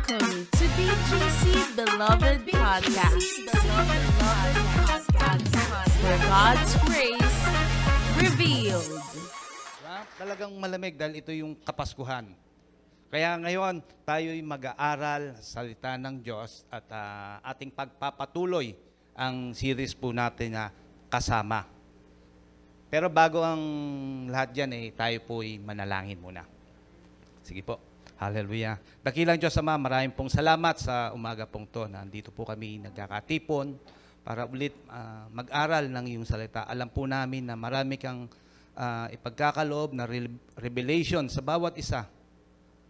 Welcome to BGC Beloved Podcast, where God's grace revealed. Talagang malamig dahil ito yung Kapaskuhan. Kaya ngayon, tayo'y mag-aaral sa salita ng Diyos at ating pagpapatuloy ang series po natin na Kasama. Pero bago ang lahat dyan, tayo po'y manalangin muna. Sige po. Hallelujah. Dakilang Diyos Ama, maraming pong salamat sa umaga pong to. Nandito po kami nagkakatipon para ulit mag-aral ng iyong salita. Alam po namin na marami kang ipagkakaloob na revelation sa bawat isa.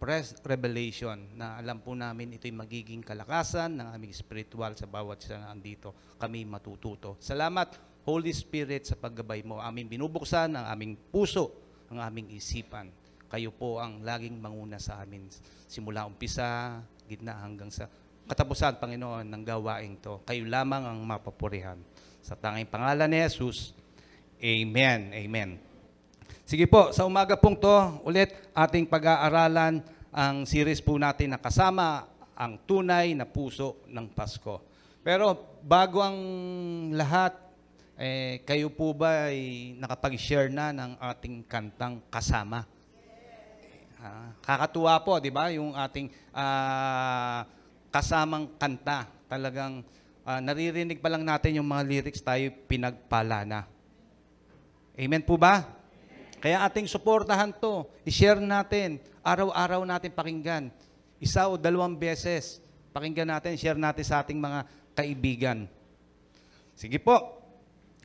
Press revelation na alam po namin ito'y magiging kalakasan ng aming spiritual sa bawat isa na andito. Kami matututo. Salamat, Holy Spirit, sa paggabay mo. Aming binubuksan ang aming puso, ang aming isipan. Kayo po ang laging manguna sa amin. Simula umpisa, gitna hanggang sa katapusan, Panginoon, ng gawaing to. Kayo lamang ang mapapurihan. Sa tanging pangalan ni Jesus, Amen. Amen. Sige po, sa umaga pong to, ulit ating pag-aaralan ang series po natin na Kasama ang Tunay na Puso ng Pasko. Pero bago ang lahat, kayo po ba ay nakapag-share na ng ating kantang Kasama? Kakatuwa po, di ba? Yung ating kasamang kanta. Talagang naririnig pa lang natin yung mga lyrics, tayo pinagpala na. Amen po ba? Kaya ating suportahan to. I-share natin. Araw-araw natin pakinggan. Isa o dalawang beses. Pakinggan natin, share natin sa ating mga kaibigan. Sige po.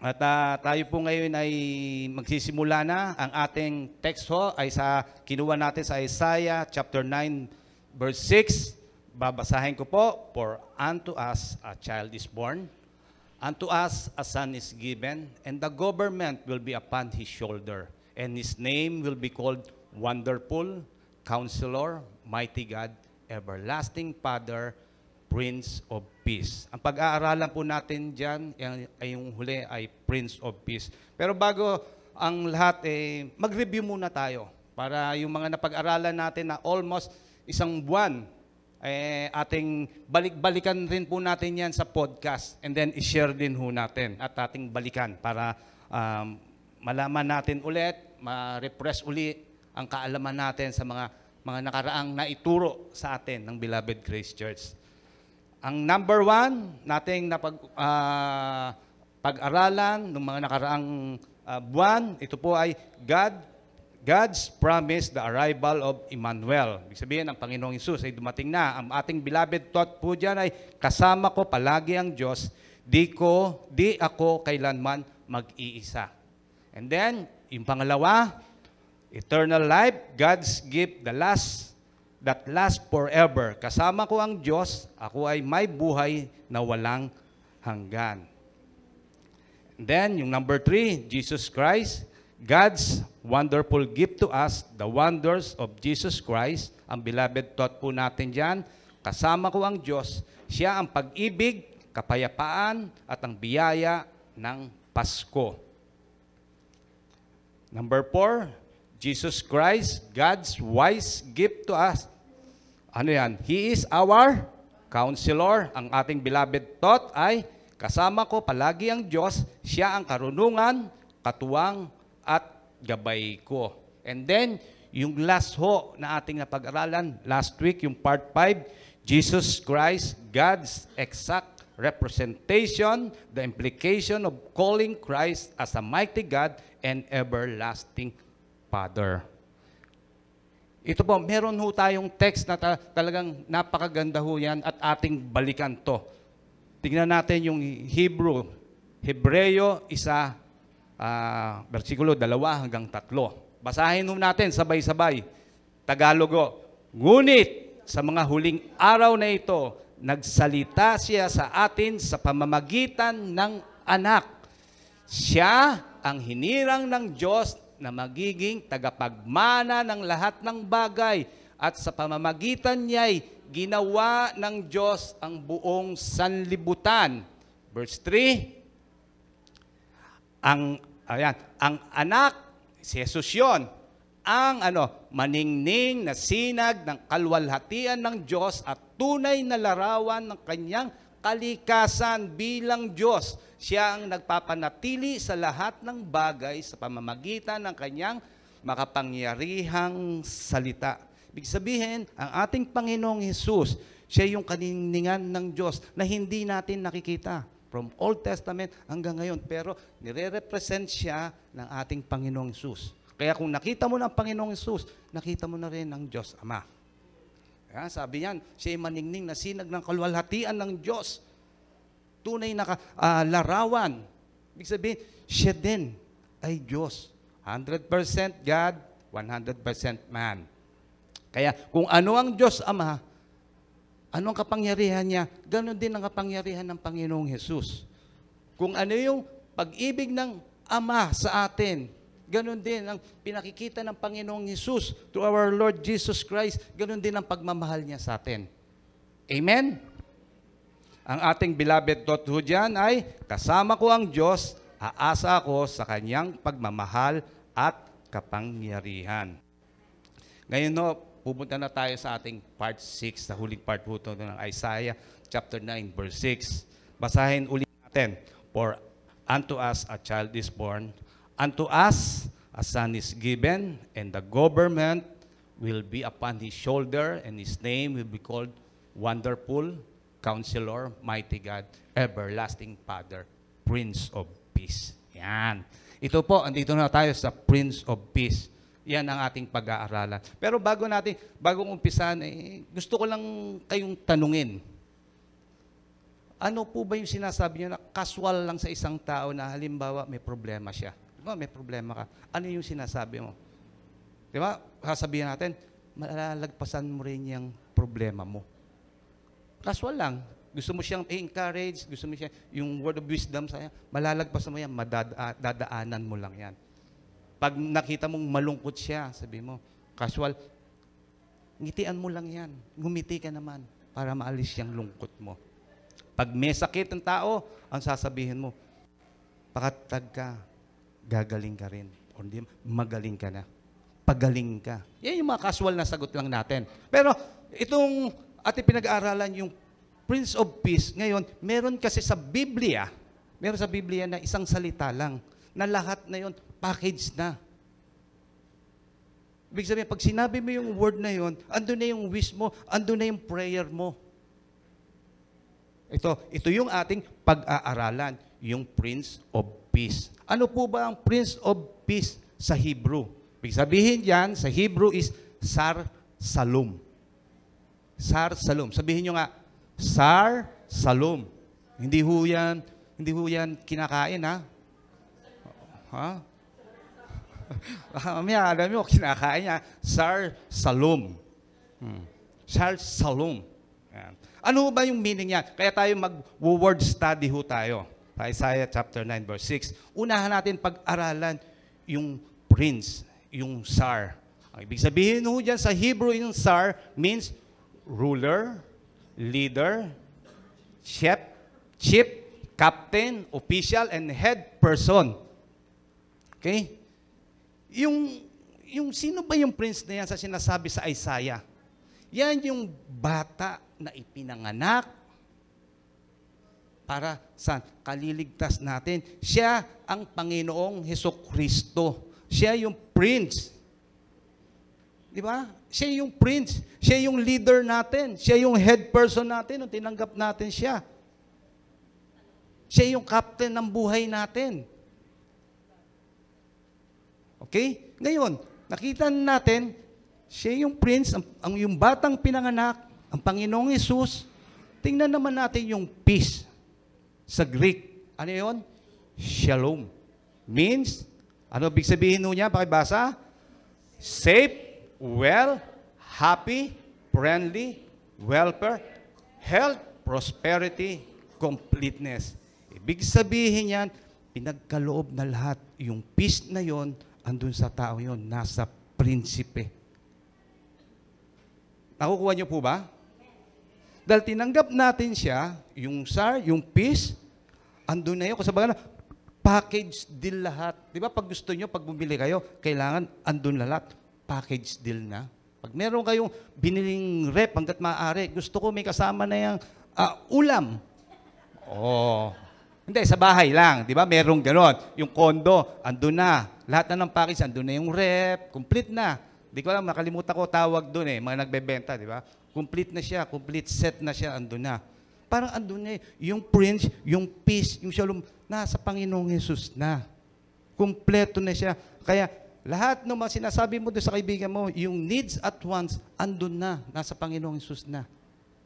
At tayo po ngayon ay magsisimula na. Ang ating text ho ay kinuha natin sa Isaiah chapter 9 verse 6. Babasahin ko po. For unto us a child is born, unto us a son is given, and the government will be upon his shoulder, and his name will be called Wonderful, Counselor, Mighty God, Everlasting Father, Prince of Peace. Ang pag-aaralan po natin dyan, ay yung huli ay Prince of Peace. Pero bago ang lahat, mag-review muna tayo para yung mga napag-aralan natin na almost isang buwan, ating balik-balikan rin po natin yan sa podcast and then i-share din ho natin at ating balikan para malaman natin ulit, ma-refresh uli ang kaalaman natin sa mga nakaraang naituro sa atin ng Beloved Grace Church. Ang number 1 nating pag-aralan ng mga nakaraang buwan, ito po ay God's promise, the arrival of Emmanuel. Ibig sabihin, ang Panginoong Hesus ay dumating na. Ang ating beloved thought po dyan ay, kasama ko palagi ang Diyos, di ako kailanman mag-iisa. And then, yung pangalawa, eternal life, God's gift, that lasts forever. Kasama ko ang Diyos, ako ay may buhay na walang hanggan. And then, yung number 3, Jesus Christ, God's wonderful gift to us, the wonders of Jesus Christ. Ang beloved thought po natin dyan, kasama ko ang Diyos, siya ang pag-ibig, kapayapaan, at ang biyaya ng Pasko. Number 4, Jesus Christ, God's wise gift to us. Ano yan? He is our counselor. Ang ating beloved thought ay, kasama ko palagi ang Diyos, siya ang karunungan, katuwang, at gabay ko. And then, yung last ho na ating napag-aralan, last week, yung part 5, Jesus Christ, God's exact representation, the implication of calling Christ as a mighty God and everlasting Father. Ito po, meron ho tayong text na talagang napakaganda ho yan at ating balikan to. Tingnan natin yung Hebreo 1, versikulo 2 hanggang 3. Basahin ho natin sabay-sabay. Tagalog ho. Ngunit sa mga huling araw na ito, nagsalita siya sa atin sa pamamagitan ng anak. Siya ang hinirang ng Diyos na magiging tagapagmana ng lahat ng bagay at sa pamamagitan niya'y ginawa ng Diyos ang buong sanlibutan. Verse 3, ang anak, si Jesus yun, ang maningning na sinag ng kalwalhatian ng Diyos at tunay na larawan ng kanyang kalikasan bilang Diyos. Siya ang nagpapanatili sa lahat ng bagay sa pamamagitan ng kanyang makapangyarihang salita. Ibig sabihin, ang ating Panginoong Hesus, siya yung kaninningan ng Diyos na hindi natin nakikita. From Old Testament hanggang ngayon. Pero nire-represent siya ng ating Panginoong Hesus. Kaya kung nakita mo ng Panginoong Hesus, nakita mo na rin ang Diyos Ama. Kaya sabi niyan, siya ay maningning na sinag ng kalwalhatian ng Diyos. Tunay na larawan. Ibig sabihin, siya din ay Diyos. 100% God, 100% man. Kaya kung ano ang Diyos Ama, ano ang kapangyarihan niya, ganoon din ang kapangyarihan ng Panginoong Hesus. Kung ano yung pag-ibig ng Ama sa atin, ganoon din ang pinakikita ng Panginoong Hesus to our Lord Jesus Christ, ganoon din ang pagmamahal niya sa atin. Amen? Ang ating beloved thought ho dyan ay, kasama ko ang Diyos, aasa ako sa kanyang pagmamahal at kapangyarihan. Ngayon no, pupunta na tayo sa ating part 6, sa huling part po ito ng Isaiah chapter 9, verse 6. Basahin ulit natin. For unto us a child is born, unto us a son is given, and the government will be upon his shoulder, and his name will be called Wonderful, Counselor, Mighty God, Everlasting Father, Prince of Peace. Yan. Ito po, andito na tayo sa Prince of Peace. Yan ang ating pag-aaralan. Pero bagong umpisan, gusto ko lang kayong tanungin. Ano po ba yung sinasabi niyo na casual lang sa isang tao na halimbawa may problema siya? Diba, may problema ka. Ano yung sinasabi mo? Diba, sasabihin natin, malalagpasan mo rin yung problema mo. Casual lang. Gusto mo siyang i-encourage, gusto mo siya, yung word of wisdom sa'yo, malalagpasan mo yan, dadaanan mo lang yan. Pag nakita mong malungkot siya, sabi mo, casual, ngitian mo lang yan. Ngumiti ka naman para maalis yung lungkot mo. Pag may sakit ang tao, ang sasabihin mo, pakatag ka, gagaling ka rin. O hindi, magaling ka na. Pagaling ka. Yan yung mga casual na sagot lang natin. Pero itong ating pinag-aaralan, yung Prince of Peace, ngayon, meron kasi sa Biblia, na isang salita lang, na lahat na yon package na. Ibig sabihin, pag sinabi mo yung word na yon, andun na yung wish mo, andun na yung prayer mo. Ito yung ating pag-aaralan, yung Prince of Peace. Ano po ba ang Prince of Peace sa Hebrew? Ibig sabihin yan, sa Hebrew is Sar Salom. Sar Salom. Sabihin nyo nga, Sar Salom. Hindi ho yan kinakain, ha? Ha? Mamaya, alam mo, kinakain niya, Sar Salom. Sar Salom. Yan. Ano ba yung meaning niya? Kaya tayo mag-word study ho tayo. Isaiah chapter 9, verse 6. Unahan natin pag-aralan yung prince, yung Sar. Ang ibig sabihin ho dyan sa Hebrew, yung Sar means ruler, leader, chief, captain, official, and head person. Okay? Yung sino ba yung prince na yan sa sinasabi sa Isaiah? Yan yung bata na ipinanganak para sa kaliligtas natin. Siya ang Panginoong Hesukristo. Siya yung prince. Di ba? Siya yung prince. Siya yung leader natin. Siya yung head person natin nung tinanggap natin siya. Siya yung captain ng buhay natin. Okay? Ngayon, nakita natin, siya yung prince, yung batang pinanganak, ang Panginoong Hesus. Tingnan naman natin yung peace sa Greek. Ano yun? Shalom. Means, ano ibig sabihin niya? Pakibasa? Safe, well, happy, friendly, welfare, health, prosperity, completeness. Ibig sabihin yan, pinagkaloob na lahat. Yung peace na yon, andun sa tao yon, nasa prinsipe. Nakukuha niyo po ba? Dahil tinanggap natin siya, yung Sar, yung peace, andun na yun. Kasi baga na, package deal lahat. Di ba pag gusto nyo, pag bumili kayo, kailangan andun lahat. package deal na. Pag meron kayong biniling rep hanggat maaari, gusto ko may kasama na yung ulam. Oh. Hindi, sa bahay lang. Di ba? Merong ganon. Yung condo, andun na. Lahat na ng package, andun na yung rep. Complete na. Di ko alam, nakalimutan ko tawag dun mga nagbebenta, di ba? Complete na siya. Complete set na siya, andun na. Parang andun na yung Prince, yung peace, yung shalom, nasa Panginoong Hesus na. Kompleto na siya. Kaya, lahat ng mga sinasabi mo doon sa kaibigan mo, yung needs at wants, andun na. Nasa Panginoong Hesus na.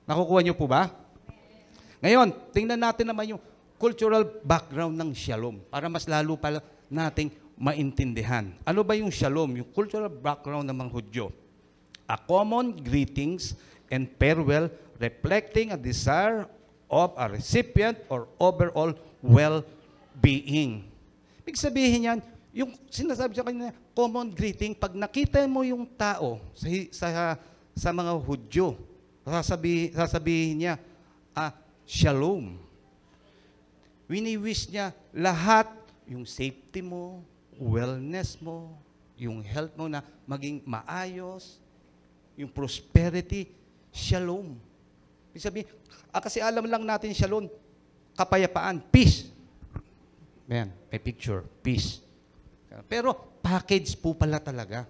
Nakukuha niyo po ba? Ngayon, tingnan natin naman yung cultural background ng shalom para mas lalo pa nating maintindihan. Ano ba yung shalom? Yung cultural background ng mga Hudyo. A common greetings and farewell reflecting a desire of a recipient or overall well-being. Ibig sabihin yan, yung sinasabi sa kanya, common greeting, pag nakita mo yung tao sa mga Hudyo, sasabihin niya, shalom. Wini-wish niya lahat, yung safety mo, wellness mo, yung health mo na maging maayos, yung prosperity, shalom. Ibig sabihin, kasi alam lang natin shalom, kapayapaan, peace. Ayan, may picture, peace. Pero package po pala talaga.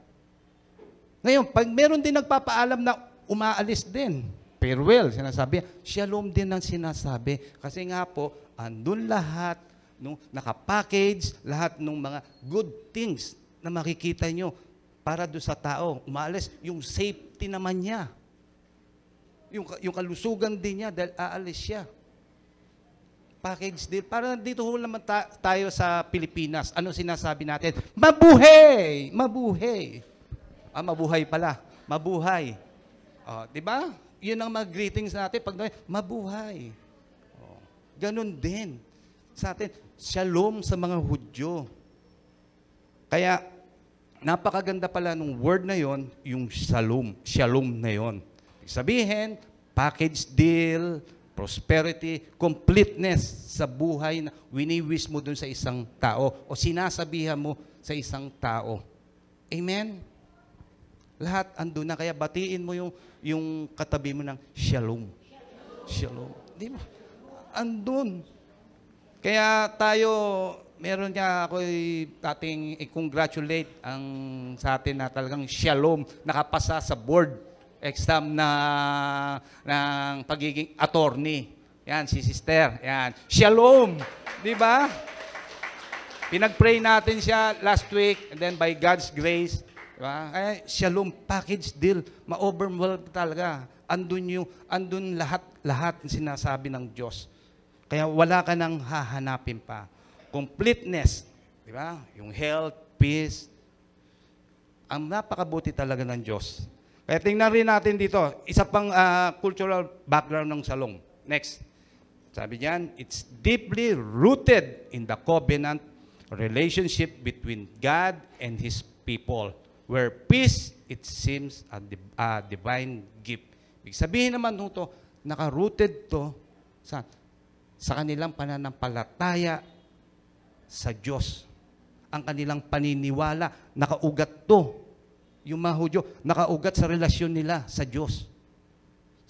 Ngayon, pag meron din nagpapaalam na umaalis din, farewell, sinasabi, shalom din ang sinasabi. Kasi nga po, andun lahat, nakapackage, lahat ng mga good things na makikita nyo para doon sa tao. Umaalis, yung safety naman niya. Yung kalusugan din niya dahil aalis siya. Package deal. Para dito ho naman tayo sa Pilipinas. Ano sinasabi natin? Mabuhay! Mabuhay! Mabuhay pala. Mabuhay. Di ba? Yun ang mga greetings natin. Pag mabuhay. Ganon din. Sa atin, shalom sa mga Hudyo. Kaya, napakaganda pala ng word na yon, yung shalom. Shalom na yon. Sabihin, package deal, prosperity, completeness sa buhay na wini-wish mo dun sa isang tao o sinasabihan mo sa isang tao. Amen? Lahat andun na. Kaya batiin mo yung katabi mo ng shalom. Shalom. Di ba? Andun. Kaya tayo, meron nga ako ating i-congratulate sa atin na talagang shalom, nakapasa sa board exam ng pagiging attorney. Yan, si sister. Yan. Shalom. Di ba? Pinag-pray natin siya last week and then by God's grace, diba? Ay, shalom, package deal. Ma-overwhelm talaga. Andun lahat sinasabi ng Diyos. Kaya wala ka nang hahanapin pa. Completeness, di ba? Yung health, peace. Ang napakabuti talaga ng Diyos. Kaya tingnan rin natin dito, isa pang cultural background ng shalom. Next. Sabi niyan, it's deeply rooted in the covenant relationship between God and His people, where peace, it seems, a divine gift. Ibig sabihin naman nito, naka-rooted to sa kanilang pananampalataya sa Diyos. Ang kanilang paniniwala, nakaugat to. Yung mga Hudyo, nakaugat sa relasyon nila sa Diyos.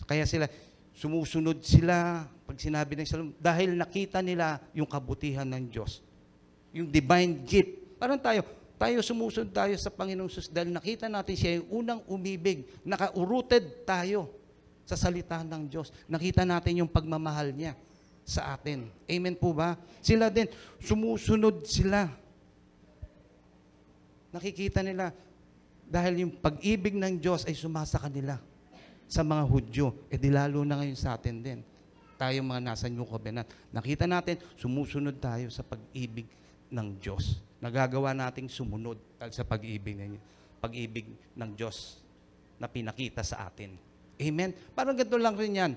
Kaya sila, sumusunod sila pag sinabi ng shalom, dahil nakita nila yung kabutihan ng Diyos. Yung divine gift. Parang tayo sumusunod tayo sa Panginoong Jesus dahil nakita natin siya yung unang umibig. Naka-rooted tayo sa salita ng Diyos. Nakita natin yung pagmamahal niya sa atin. Amen po ba? Sila din, sumusunod sila. Nakikita nila, dahil yung pag-ibig ng Diyos ay sumasa kanila sa mga Hudyo. Di lalo na ngayon sa atin din. Tayo mga nasa New Covenant. Nakita natin, sumusunod tayo sa pag-ibig ng Diyos. Nagagawa nating sumunod sa pag-ibig ng Diyos na pinakita sa atin. Amen? Parang ganito lang rin yan.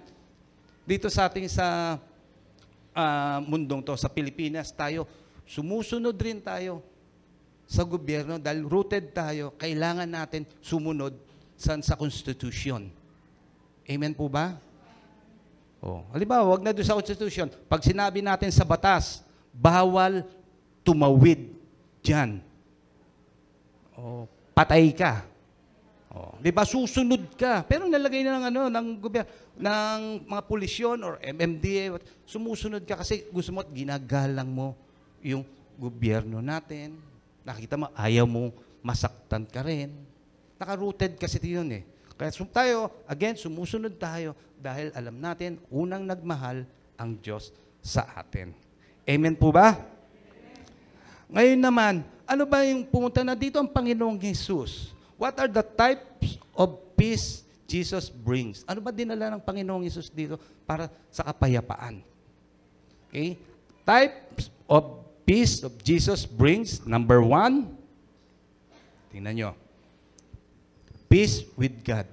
Dito sa ating sa mundong to, sa Pilipinas, tayo, sumusunod rin tayo sa gobyerno dahil rooted tayo, kailangan natin sumunod sa Constitution. Amen po ba? Halimbawa, wag na doon sa Constitution. Pag sinabi natin sa batas, bawal tumawid dyan. Patay ka. Oh, 'di ba susunod ka. Pero nalagay na ng ng gobyerno ng mga pulisyon or MMDA, sumusunod ka kasi gusto mo at ginagalang mo yung gobyerno natin. Nakita mo ayaw mo masaktan ka rin. Naka-rooted kasi 'yun eh. Kaya tayo, again, sumusunod tayo dahil alam natin unang nagmahal ang Diyos sa atin. Amen po ba? Ngayon naman, ano ba yung pumunta na dito ang Panginoong Jesus? What are the types of peace Jesus brings? Ano ba dinala ng Panginoong Jesus dito para sa kapayapaan? Okay? Types of peace of Jesus brings. Number 1, tingnan nyo. Peace with God.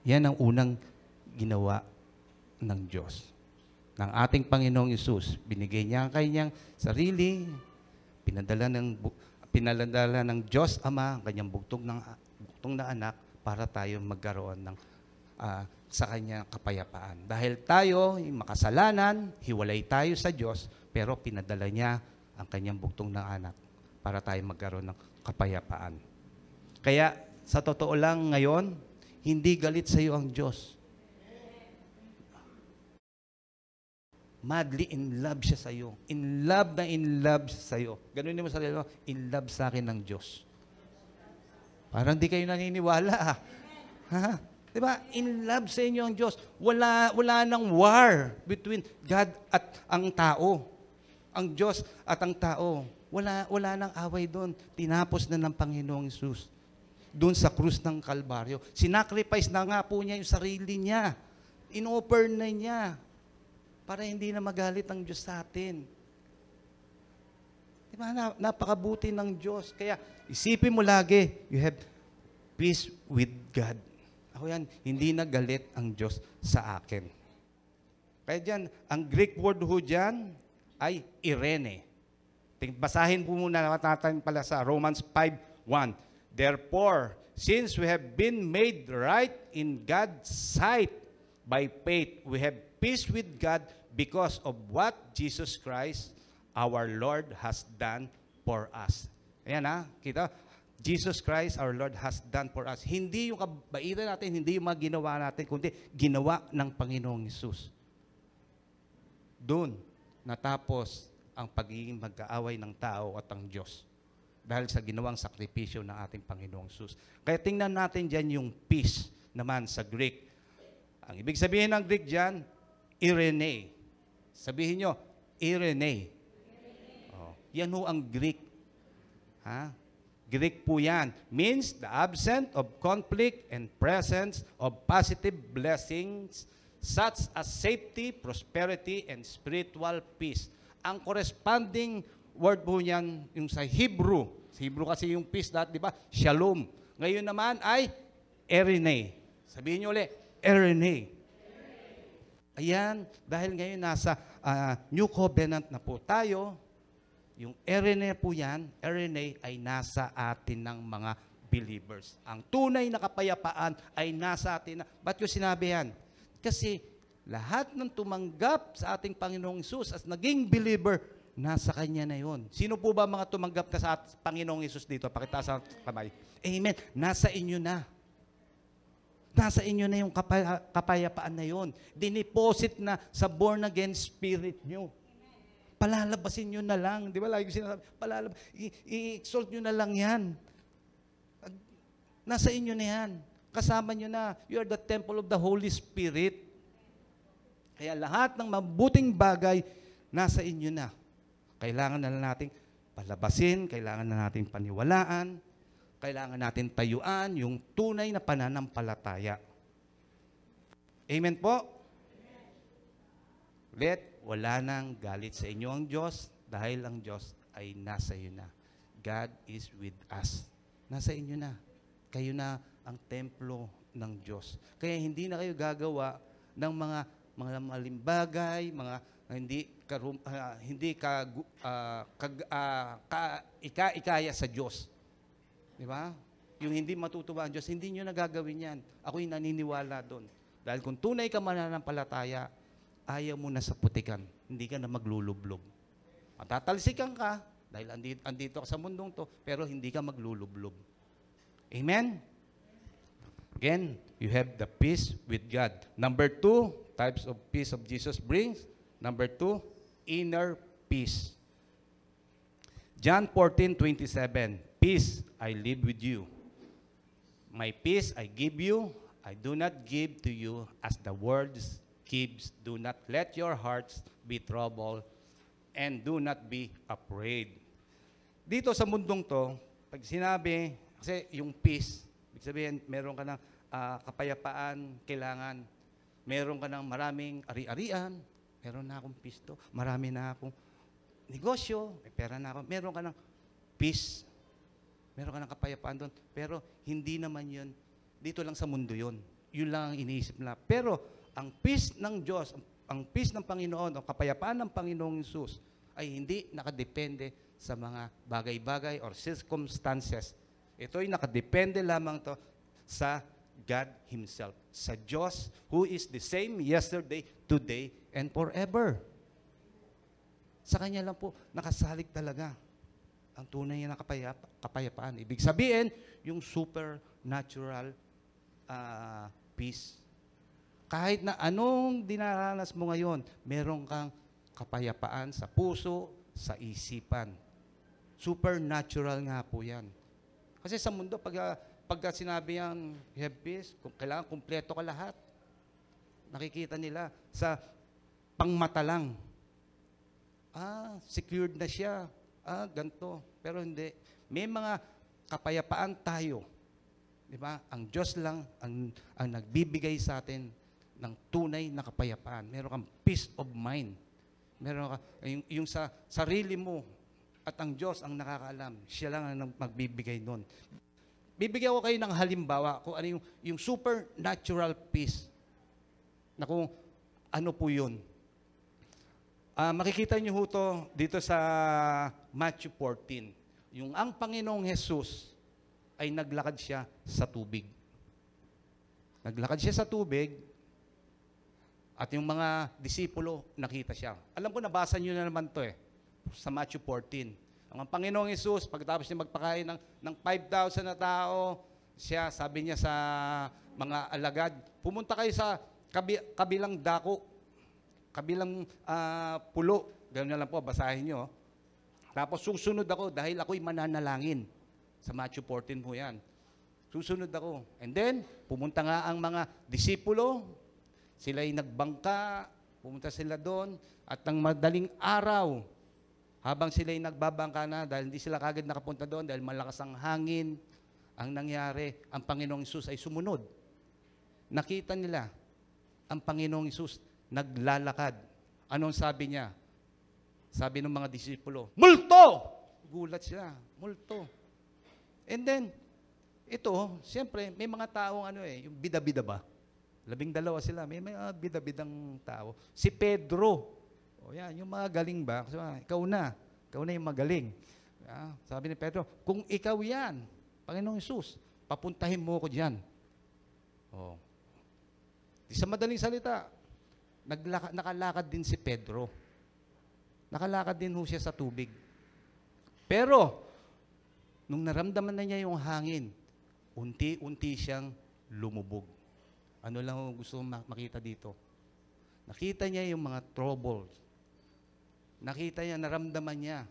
Yan ang unang ginawa ng Diyos. Ng ating Panginoong Jesus. Binigay niya ang kanyang sarili, pinadala ng Diyos Ama, ang kanyang bugtong na anak, para tayo magkaroon ng sa kanya kapayapaan. Dahil tayo, makasalanan, hiwalay tayo sa Diyos, pero pinadala niya ang kanyang bugtong na anak para tayo magkaroon ng kapayapaan. Kaya, sa totoo lang ngayon, hindi galit sa iyo ang Diyos. Madly in love siya sa iyo. In love siya sa iyo. Ganun mo sarili mo, in love sa akin ng Diyos. Parang di kayo naniniwala. Ha? Diba? In love sa inyo ang Diyos. Wala nang war between God at ang tao. Ang Diyos at ang tao. Wala nang away doon. Tinapos na ng Panginoong Hesus. Doon sa krus ng Kalbaryo. Sinacrifice na nga po niya yung sarili niya. In-offer na niya. Para hindi na magalit ang Diyos sa atin. Diba? Napakabuti ng Diyos. Kaya isipin mo lagi, you have peace with God. Ako yan, hindi na galit ang Diyos sa akin. Kaya dyan, ang Greek word ho dyan ay irene. Basahin po muna natin pala sa Romans 5:1. Therefore, since we have been made right in God's sight by faith, we have peace with God because of what Jesus Christ, our Lord, has done for us. Ayan kita. Jesus Christ, our Lord, has done for us. Hindi yung kabaitan natin, hindi yung mga ginawa natin, kundi ginawa ng Panginoong Hesus. Doon, natapos ang pagiging magkaaway ng tao at ang Diyos. Dahil sa ginawang sakripisyo ng ating Panginoong Hesus. Kaya tingnan natin dyan yung peace naman sa Greek. Ang ibig sabihin ng Greek dyan, irene. Sabihin nyo, irene. Oh, yan ho ang Greek. Greek po yan. Means the absence of conflict and presence of positive blessings such as safety, prosperity, and spiritual peace. Ang corresponding word po niyan, yung sa Hebrew. Sa Hebrew kasi yung peace dati, di ba? Shalom. Ngayon naman ay erene. Sabihin nyo ulit, erene. Ayan, dahil ngayon nasa New Covenant na po tayo, yung erene po yan, erene ay nasa atin ng mga believers. Ang tunay na kapayapaan ay nasa atin. Ba't ko sinabi yan? Kasi lahat ng tumanggap sa ating Panginoong Hesus as naging believer, nasa Kanya na yon. Sino po ba mga tumanggap na sa Panginoong Hesus dito? Pakita sa kamay. Amen. Nasa inyo na. Nasa inyo na yung kapayapaan na yon. Diniposit na sa born-again spirit nyo. Palalabasin nyo na lang. Di ba lagi ko sinasabi? I-exalt nyo na lang yan. Nasa inyo na yan. Kasama nyo na. You are the temple of the Holy Spirit. Kaya lahat ng mabuting bagay, nasa inyo na. Kailangan na nating palabasin, kailangan na nating paniwalaan, kailangan natin tayuan yung tunay na pananampalataya. Amen po? Let wala nang galit sa inyo ang Diyos dahil ang Diyos ay nasa iyo na. God is with us. Nasa inyo na. Kayo na ang templo ng Diyos. Kaya hindi na kayo gagawa ng mga malimbagay, mga hindi ikaya sa Diyos. Di ba? Yung hindi matutuwa ang Diyos, hindi nyo nagagawin yan. Ako'y naniniwala doon. Dahil kung tunay ka mananampalataya, ayaw mo na sa putikan. Hindi ka na maglulublob. Matatalsikan ka, dahil andito ka sa mundong to, pero hindi ka maglulublob. Amen? Again, you have the peace with God. Number 2, types of peace of Jesus brings. Number 2, inner peace. John 14:27, peace I leave with you. My peace I give you, I do not give to you as the world gives. Do not let your hearts be troubled and do not be afraid. Dito sa mundong to, pag sinabi, kasi yung peace, ibig sabihin, meron ka ng kapayapaan, kailangan, meron ka ng maraming ari-arian, meron na akong peace to, marami na akong negosyo, may pera na ako, meron ka ng peace, meron ka ng kapayapaan doon, pero hindi naman yun, dito lang sa mundo yun. Yun lang ang iniisip nila. Pero ang peace ng Diyos, ang peace ng Panginoon, o kapayapaan ng Panginoong Hesus, ay hindi nakadepende sa mga bagay-bagay or circumstances. Ito'y nakadepende lamang to sa God Himself, sa Diyos who is the same yesterday, today, and forever. Sa Kanya lang po nakasalig talaga ang tunay na kapayapaan. Ibig sabihin, yung supernatural peace. Kahit na anong dinaranas mo ngayon, meron kang kapayapaan sa puso, sa isipan. Supernatural nga po yan. Kasi sa mundo, pagka sinabi yan, you have peace, kailangan kumpleto ka lahat. Nakikita nila sa pangmata lang. Secured na siya. Ganito. Pero hindi. May mga kapayapaan tayo. Di ba? Ang Diyos lang ang nagbibigay sa atin ng tunay na kapayapaan. Meron kang peace of mind. Meron ka, yung sa sarili mo at ang Diyos ang nakakaalam. Siya lang ang magbibigay nun. Bibigyan ko kayo ng halimbawa kung ano yung supernatural peace. Na kung ano po yun. Makikita niyo ho to dito sa Matthew 14. Yung ang Panginoong Jesus ay naglakad siya sa tubig. Naglakad siya sa tubig at yung mga disipulo nakita siya. Alam ko nabasa niyo na naman to sa Matthew 14. Ang Panginoong Jesus, pagkatapos niya magpakain ng 5,000 na tao, siya, sabi niya sa mga alagad, pumunta kayo sa kabilang dako, kabilang pulo. Ganoon na lang po, basahin niyo. Tapos susunod ako dahil ako'y mananalangin. Sa Matthew 14 po yan. Susunod ako. And then, pumunta nga ang mga disipulo, sila'y nagbangka, pumunta sila doon, at ang madaling araw, habang sila'y nagbabangka na, dahil hindi sila kagad nakapunta doon, dahil malakas ang hangin, ang nangyari, ang Panginoong Hesus ay sumunod. Nakita nila, ang Panginoong Hesus naglalakad. Anong sabi niya? Sabi ng mga disipulo, multo! Gulat sila, multo. And then, ito, siyempre, may mga taong yung bida-bida ba? 12 sila, may mga bida-bidang tao. Si Pedro, yan, yung mga galing ba? Kasi, ikaw na yung magaling. Sabi ni Pedro, kung ikaw yan, Panginoong Hesus, papuntahin mo ko dyan. Di sa madaling salita, nakalakad din si Pedro. Nakalakad din ho siya sa tubig. Pero, nung naramdaman na niya yung hangin, unti-unti siyang lumubog. Ano lang gusto makita dito? Nakita niya yung mga troubles. Nakita niya, naramdaman niya.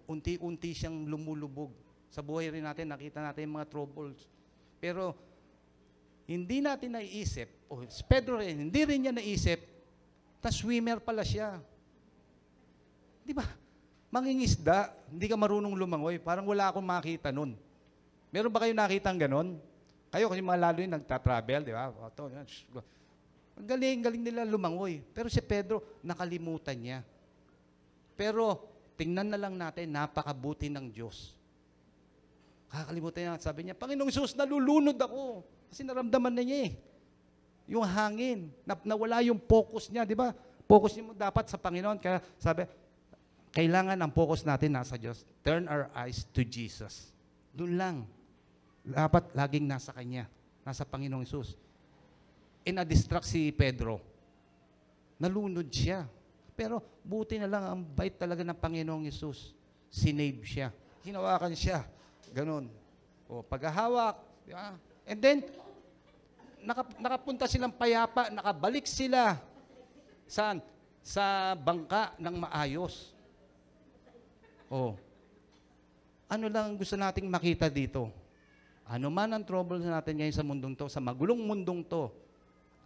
Unti-unti siyang lumulubog. Sa buhay rin natin, nakita natin yung mga troubles. Pero, hindi natin naiisip, si Pedro rin, hindi rin niya naisip, swimmer pala siya. Di ba? Mangingisda, hindi ka marunong lumangoy. Parang wala akong makita nun. Meron ba kayo nakitang ganon? Kayo, kasi mga lalo yung nagtatravel, di ba? Ang galing nila lumangoy. Pero si Pedro, nakalimutan niya. Pero, tingnan na lang natin, napakabuti ng Diyos. Kakalimutan niya, sabi niya, Panginoong Hesus, nalulunod ako. Kasi naramdaman na niya yung hangin, nawala yung focus niya, di ba? Focus niya mo dapat sa Panginoon. Kaya sabi, kailangan ang focus natin nasa Diyos. Turn our eyes to Jesus. Doon lang. Dapat laging nasa Kanya. Nasa Panginoong Hesus. Na-distract si Pedro. Nalunod siya. Pero buti na lang, ang bait talaga ng Panginoong Hesus. Sinave siya. Hinawakan siya. Ganon. Paghahawak, di ba? And then, nakapunta silang payapa, nakabalik sila. Saan? Sa bangka ng maayos. Oh. Ano lang ang gusto nating makita dito? Ano man ang trouble natin ngayon sa mundong to, sa magulong mundong to,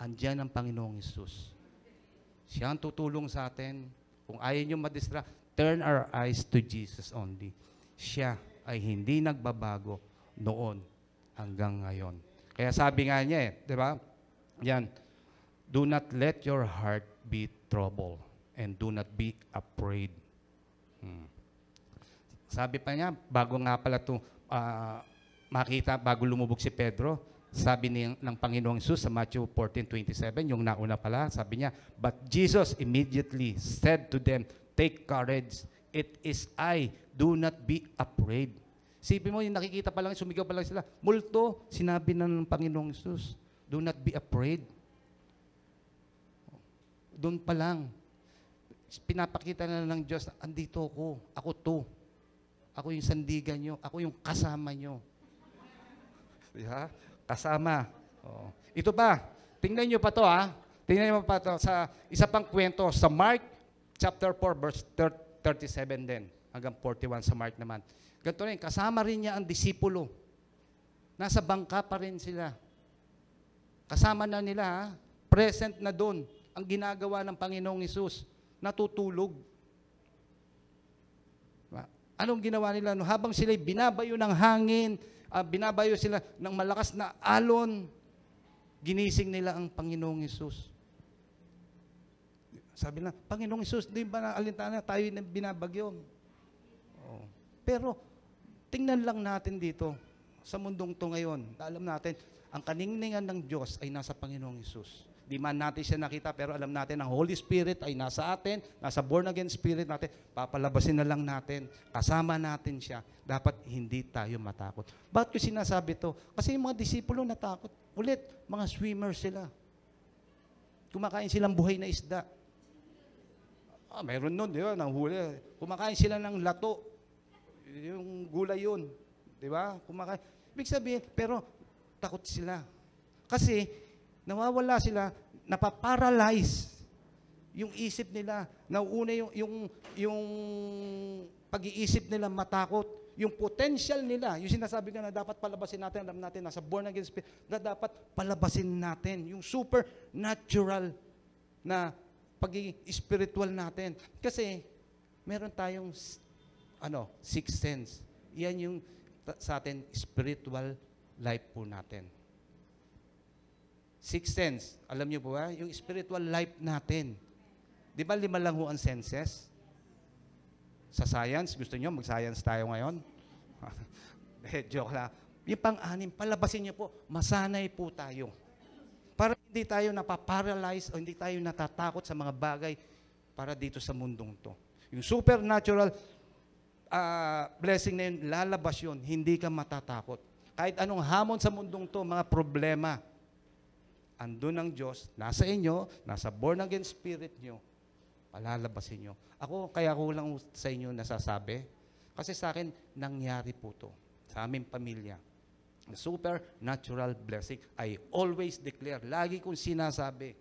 andyan ang Panginoong Hesus. Siya ang tutulong sa atin. Kung ayaw nyo madistract, turn our eyes to Jesus only. Siya ay hindi nagbabago noon hanggang ngayon. Kaya sabi nga niya di ba? Yan, do not let your heart be troubled and do not be afraid. Sabi pa niya, bago nga pala ito makita, bago lumubog si Pedro, sabi ng Panginoong Jesus sa Matthew 14:27, yung nauna pala, sabi niya, but Jesus immediately said to them, take courage, it is I, do not be afraid. Sipin mo, yung nakikita pa lang, sumigaw pa lang sila, multo, sinabi ng Panginoong Jesus, do not be afraid. Doon pa lang, pinapakita na ng Diyos, andito ako to. Ako yung sandigan nyo. Ako yung kasama nyo. Yeah? Kasama. Oh. Ito pa. Tingnan nyo pa to Tingnan nyo pa to sa isa pang kwento. Sa Mark chapter 4 verse 37 din. Hanggang 41 sa Mark naman. Ganito rin. Kasama rin niya ang disipulo. Nasa bangka pa rin sila. Kasama na nila Present na doon ang ginagawa ng Panginoong Hesus. Natutulog. Anong ginawa nila? Habang sila'y binabayo ng hangin, binabayo sila ng malakas na alon, ginising nila ang Panginoong Hesus. Sabi na, Panginoong Hesus, di ba na alintana tayo na binabagyo? Oh. Pero, tingnan lang natin dito, sa mundong to ngayon, alam natin, ang kaningningan ng Diyos ay nasa Panginoong Hesus. Di man natin siya nakita, pero alam natin, ang Holy Spirit ay nasa atin, nasa born-again spirit natin, papalabasin na lang natin, kasama natin siya, dapat hindi tayo matakot. Bakit ko sinasabi to? Kasi yung mga disipulo natakot. Ulit, mga swimmers sila. Kumakain silang buhay na isda. Mayroon nun, di ba, nang huli. Kumakain sila ng lato. Yung gulay yun. Di ba? Kumakain. Ibig sabihin, pero takot sila. Kasi, nawawala sila, napaparalyze yung isip nila. Nauuna yung pag-iisip nila matakot. Yung potential nila, yung sinasabi ka na dapat palabasin natin, alam natin, nasa born again spirit, na dapat palabasin natin. Yung supernatural na pag-spiritual natin. Kasi, meron tayong, sixth sense. Yan yung sa atin, spiritual life po natin. Sixth sense, alam niyo po ba? Yung spiritual life natin. Di ba 5 lang ho ang senses? Sa science, gusto niyo mag-science tayo ngayon? Joke lang. Yung pang-anim, palabasin niyo po, masanay po tayo. Para hindi tayo napaparalyze o hindi tayo natatakot sa mga bagay para dito sa mundong to. Yung supernatural blessing na yun, lalabas yun, hindi ka matatakot. Kahit anong hamon sa mundong to, mga problema, andun ang Diyos, nasa inyo, nasa born-again spirit nyo, palalabasin nyo. Kaya ko lang sa inyo nasasabi, kasi sa akin, nangyari po to sa aming pamilya. Supernatural blessing. I always declare, lagi kong sinasabi,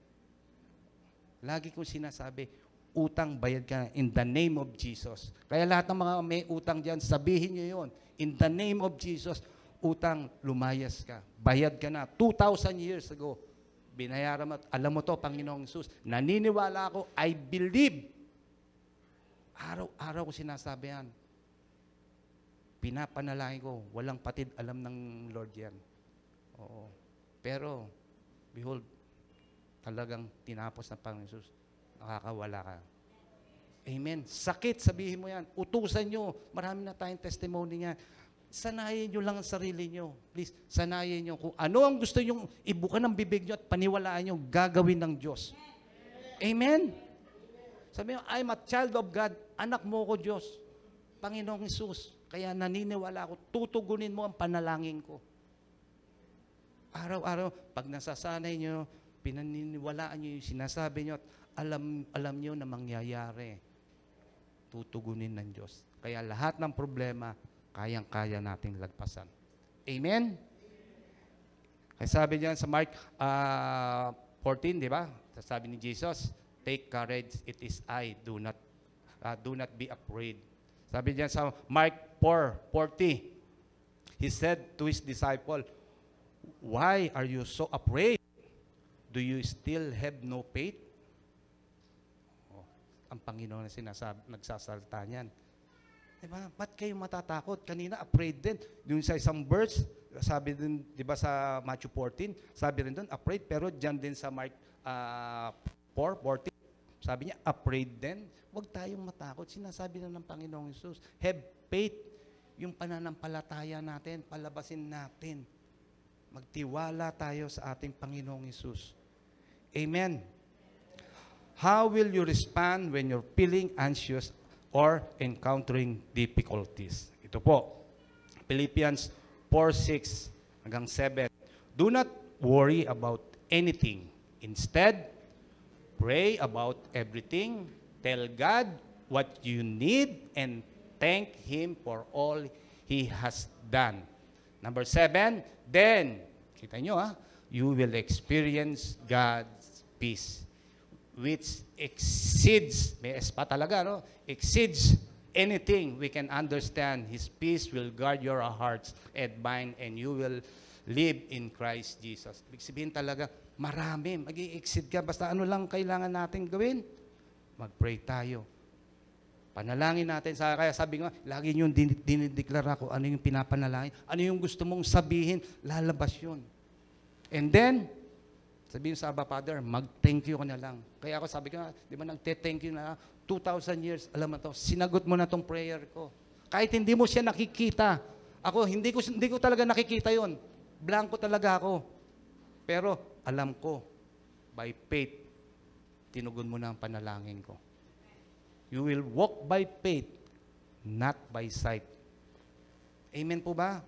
utang bayad ka na in the name of Jesus. Kaya lahat ng mga may utang diyan, sabihin nyo yon. In the name of Jesus, utang, lumayas ka. Bayad ka na. 2,000 years ago, binayaran mo. Alam mo to, Panginoong Hesus, naniniwala ako, I believe. Araw-araw ko sinasabi yan. Pinapanalangin ko, walang patid alam ng Lord yan. Oo. Pero, behold, talagang tinapos ng Panginoong Hesus. Nakakawala ka. Amen. Sakit, sabihin mo yan. Utusan nyo. Marami na tayong testimony niya. Sanayin nyo lang ang sarili nyo. Please, sanayin nyo. Kung ano ang gusto nyo, ibuka ng bibig nyo at paniwalaan nyo, gagawin ng Diyos. Amen? Sabi nyo, I'm a child of God. Anak mo ko, Diyos. Panginoong Hesus. Kaya naniniwala ako, tutugunin mo ang panalangin ko. Araw-araw, pag nasasanay nyo, pinaniniwalaan nyo yung sinasabi nyo at alam nyo na mangyayari. Tutugunin ng Diyos. Kaya lahat ng problema, kayang-kaya nating lagpasan. Amen? Kaya sabi diyan sa Mark 14, di ba? Sabi ni Jesus, take courage, it is I, do not be afraid. Sabi diyan sa Mark 4:40, he said to his disciple, why are you so afraid? Do you still have no faith? Oh, ang Panginoon na nagsasalita niyan. Diba? Ba't kayo matatakot? Kanina, afraid din. Yung sa isang verse, sabi din, di ba sa Matthew 14, sabi rin doon, afraid, pero dyan din sa Mark 4:40, sabi niya, afraid din. Huwag tayong matakot. Sinasabi na ng Panginoong Hesus, have faith. Yung pananampalataya natin, palabasin natin. Magtiwala tayo sa ating Panginoong Hesus. Amen. How will you respond when you're feeling anxious or encountering difficulties? Ito po, Philippians 4:6 hanggang 7. Do not worry about anything. Instead, pray about everything. Tell God what you need and thank Him for all He has done. Number 7, then, kita nyo you will experience God's peace, which exceeds, may S pa talaga, no? Exceeds anything we can understand. His peace will guard your hearts and mind, and you will live in Christ Jesus. Ibig sabihin talaga, marami, mag-i-exceed ka. Basta ano lang kailangan natin gawin? Mag-pray tayo. Panalangin natin. Kaya sabi nga, lagi nyo dinideklara ko ano yung pinapanalangin, ano yung gusto mong sabihin, lalabas yun. And then, sabihin sa Abba Father, mag-thank you ka na lang. Kaya ako sabi ko, di ba nag-thank you na 2,000 years, alam mo to, sinagot mo na tong prayer ko. Kahit hindi mo siya nakikita. Ako, hindi ko talaga nakikita yon. Blanco talaga ako. Pero, alam ko, by faith, tinugon mo na ang panalangin ko. You will walk by faith, not by sight. Amen po ba?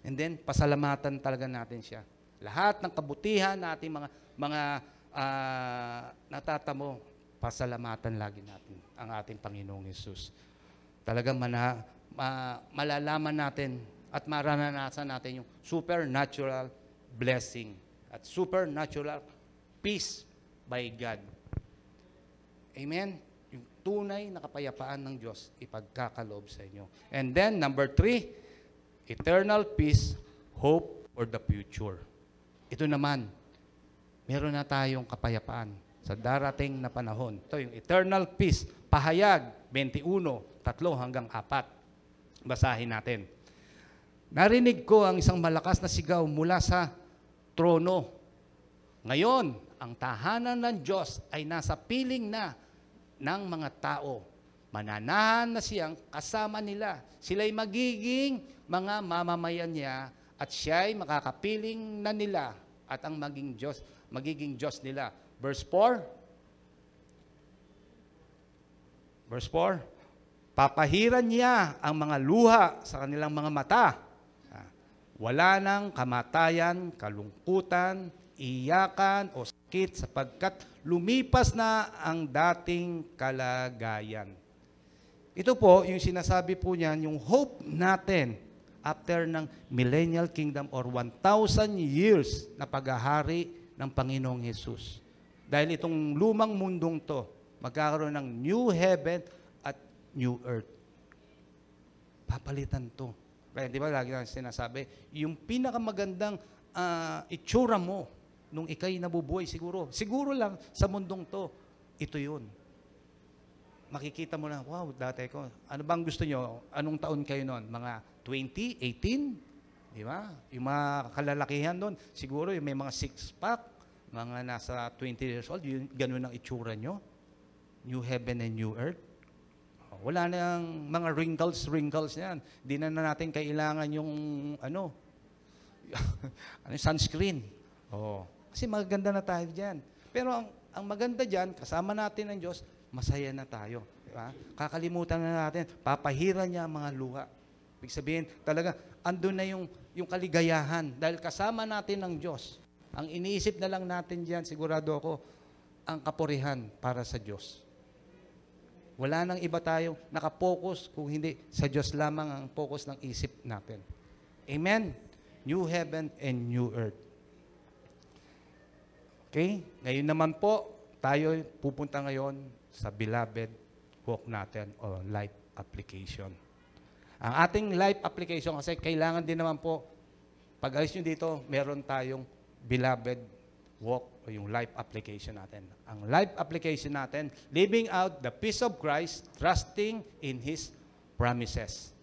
And then, pasalamatan talaga natin siya. Lahat ng kabutihan natin, mga natatamo, pasalamatan lagi natin ang ating Panginoong Hesus. Talagang malalaman natin at maranasan natin yung supernatural blessing at supernatural peace by God. Amen? Yung tunay na kapayapaan ng Diyos ipagkakaloob sa inyo. And then, number 3, eternal peace, hope for the future. Ito naman, meron na tayong kapayapaan sa darating na panahon. Ito yung eternal peace, pahayag, 21, 3 hanggang 4. Basahin natin. Narinig ko ang isang malakas na sigaw mula sa trono. Ngayon, ang tahanan ng Diyos ay nasa piling na ng mga tao. Mananahan na siyang kasama nila. Sila'y magiging mga mamamayan niya at siya'y makakapiling na nila at ang magiging Diyos nila. Verse 4. Verse 4. Papahiran niya ang mga luha sa kanilang mga mata. Wala nang kamatayan, kalungkutan, iyakan o sakit sapagkat lumipas na ang dating kalagayan. Ito po, yung sinasabi po niyan, yung hope natin after ng millennial kingdom or 1,000 years na paghahari ng Panginoong Hesus. Dahil itong lumang mundong to, magkakaroon ng new heaven at new earth. Papalitan to. Kaya di ba lagi natin sinasabi, yung pinakamagandang itsura mo nung ikay nabubuhay siguro lang sa mundong to, ito yun. Makikita mo na, wow, dati ko, ano bang gusto nyo? Anong taon kayo noon? Mga 20, 18? Di ba? Yung mga kalalakihan doon, siguro yung may mga 6-pack, mga nasa 20 years old, yun, ganun ang itsura nyo. New heaven and new earth. Wala nang mga wrinkles yan. Di na natin kailangan yung, sunscreen. Kasi maganda na tayo dyan. Pero ang maganda dyan, kasama natin ng Diyos, masaya na tayo. Diba? Kakalimutan na natin, papahiran niya ang mga luha. Ibig sabihin, talaga, andun na yung kaligayahan. Dahil kasama natin ng Diyos. Ang iniisip na lang natin dyan, sigurado ako, ang kapurihan para sa Diyos. Wala nang iba tayong nakapokus kung hindi sa Diyos lamang ang focus ng isip natin. Amen? new heaven and new earth. Okay? Ngayon naman po, tayo pupunta ngayon sa beloved walk natin o life application. Ang ating life application, kasi kailangan din naman po, pag alis nyo dito, meron tayong beloved walk o yung life application natin. Ang life application natin, living out the peace of Christ, trusting in His promises.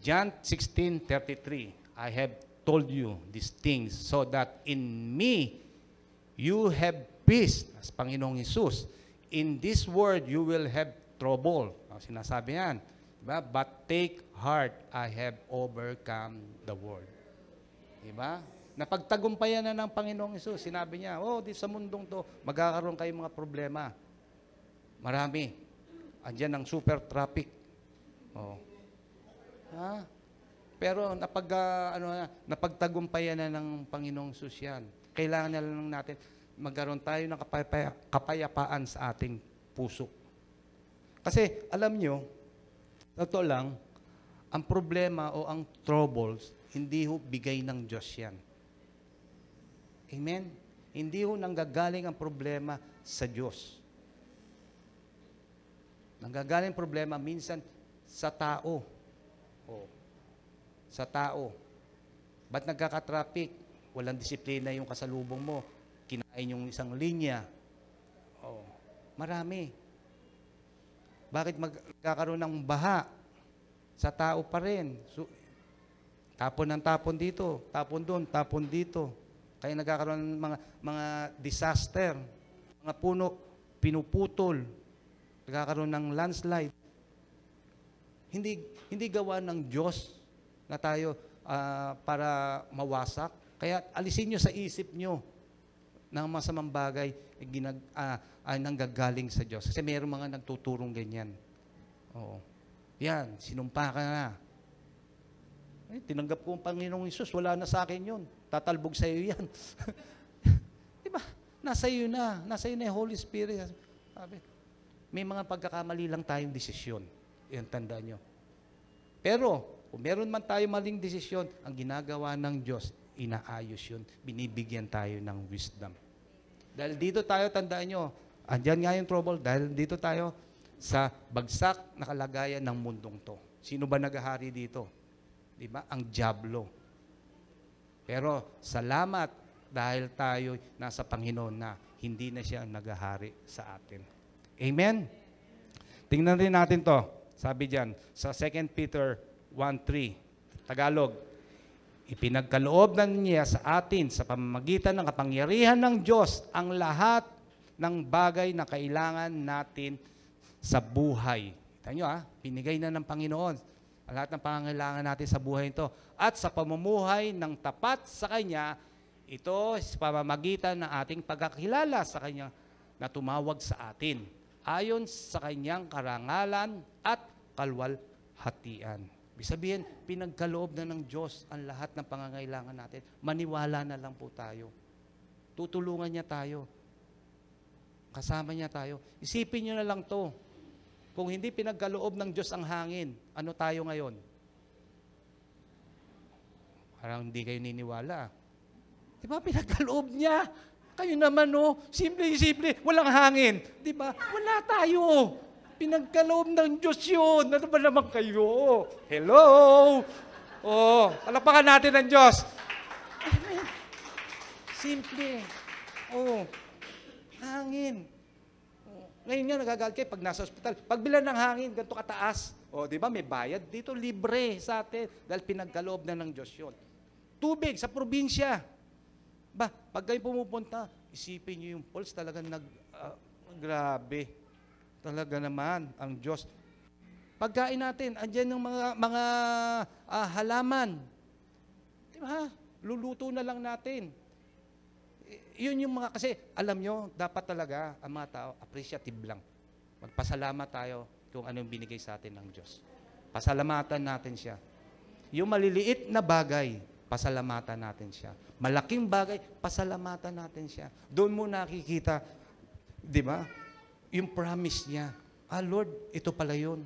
John 16:33, I have told you these things so that in me you have peace. As Panginoong Jesus, in this world you will have trouble. Sinasabi yan. Diba? But take heart, I have overcome the world. Diba? Napagtagumpayan na ng Panginoong Jesus. Sinabi niya, di sa mundong to, magkakaroon kayong mga problema. Marami. Andiyan ang super traffic. Pero napagtagumpayan na ng Panginoong Jesus yan. Kailangan na lang natin magkaroon tayo ng kapayapaan sa ating puso. Kasi, alam nyo, totoo lang, ang problema o ang troubles, hindi ho bigay ng Diyos yan. Amen? Hindi ho nanggagaling ang problema sa Diyos. Nanggagaling problema minsan sa tao. Sa tao. Ba't nagkaka-traffic? Walang disiplina yung kasalubong mo. Kinain yung isang linya. Marami. Bakit magkakaroon ng baha? Sa tao pa rin. Tapon ng tapon dito, tapon doon, tapon dito. Kaya nagkakaroon ng mga disaster. Mga puno, pinuputol. Nagkakaroon ng landslide. Hindi gawa ng Diyos na tayo para mawasak. Kaya alisin nyo sa isip nyo ng masamang bagay nanggagaling sa Diyos. Kasi mayroong mga nagtuturong ganyan. Yan, sinumpa ka na. Tinanggap ko ang Panginoong Hesus, wala na sa akin yun. Tatalbog sa iyo yan. Diba? Nasa iyo na. Nasa iyo na yung Holy Spirit. Sabi, may mga pagkakamali lang tayong desisyon. Yan, tandaan nyo. Pero, kung meron man tayo maling desisyon, ang ginagawa ng Diyos, inaayos yun. Binibigyan tayo ng wisdom. Dahil dito tayo, tandaan nyo, andyan nga yung trouble, dahil dito tayo sa bagsak na kalagayan ng mundong to. Sino ba naghahari dito? Diba? Ang dyablo. Pero salamat dahil tayo nasa Panginoon na hindi na siya naghahari sa atin. Amen? Tingnan rin natin to. Sabi diyan sa 2 Peter 1:3, Tagalog, ipinagkaloob na niya sa atin sa pamamagitan ng kapangyarihan ng Diyos ang lahat ng bagay na kailangan natin sa buhay. Kita nyo pinigay na ng Panginoon ang lahat ng pangangailangan natin sa buhay ito. At sa pamumuhay ng tapat sa Kanya, ito sa pamamagitan ng ating pagkakilala sa Kanya na tumawag sa atin ayon sa Kanyang karangalan at kalwalhatian. Ibig sabihin, pinagkaloob na ng Diyos ang lahat ng pangangailangan natin. Maniwala na lang po tayo. Tutulungan niya tayo. Kasama niya tayo. Isipin niyo na lang to. Kung hindi pinagkaloob ng Diyos ang hangin, ano tayo ngayon? Parang hindi kayo niniwala. Di ba pinagkaloob niya? Kayo naman simple, walang hangin. Di ba? Wala tayo. Pinagkaloob ng Diyos yun. Ano ba naman kayo? Hello? Palakpakan natin ang Diyos. Amen. Simple. Hangin. Ngayon nga nagagalit kayo pag nasa ospital. Pagbilan ng hangin, ganito kataas. Di ba may bayad? Dito libre sa atin. Dahil pinagkaloob na ng Diyos yun. Tubig sa probinsya. Pag kayo pumupunta, isipin nyo yung pulse talagang grabe. Talaga naman, ang Diyos. Pagkain natin, andyan yung mga halaman. Di ba? Luluto na lang natin. Yun yung kasi alam nyo, dapat talaga ang mga tao, appreciative lang. Magpasalamat tayo kung ano yung binigay sa atin ng Diyos. Pasalamatan natin siya. Yung maliliit na bagay, pasalamatan natin siya. Malaking bagay, pasalamatan natin siya. Doon mo nakikita, di ba? Yung promise niya, Lord, ito pala yun.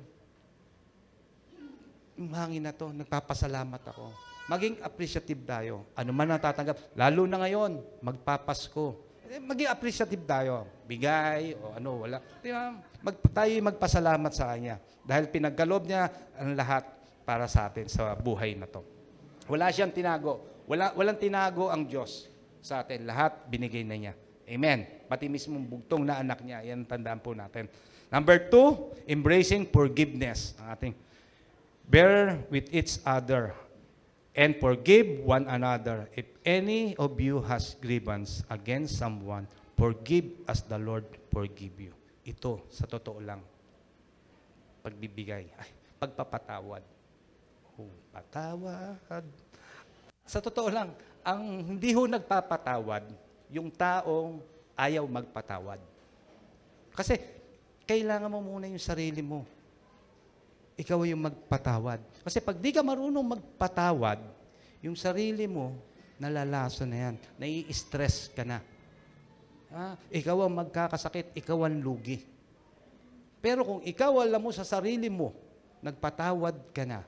Yung hangin na to, nagpapasalamat ako. Maging appreciative tayo. Ano man natatanggap, lalo na ngayon, magpapasko. Maging appreciative tayo. Bigay, o ano, wala. Di ba? Tayo magpasalamat sa Kanya. Dahil pinagkaloob niya ang lahat para sa atin sa buhay na to. Wala siyang tinago. Walang tinago ang Diyos sa atin. Lahat binigay na niya. Amen. Pati mismong bugtong na anak niya. Yan tandaan po natin. Number 2, embracing forgiveness. Ang ating bear with each other and forgive one another. If any of you has grievance against someone, forgive as the Lord forgive you. Ito, sa totoo lang, pagbibigay. Pagpapatawad. Patawad. Sa totoo lang, ang hindi ho nagpapatawad, yung taong ayaw magpatawad. Kasi, kailangan mo muna yung sarili mo. Ikaw yung magpatawad. Kasi pag di ka marunong magpatawad, yung sarili mo, nalalaso na yan. Nai-stress ka na. Ikaw ang magkakasakit, ikaw ang lugi. Pero kung ikaw alam mo sa sarili mo, nagpatawad ka na,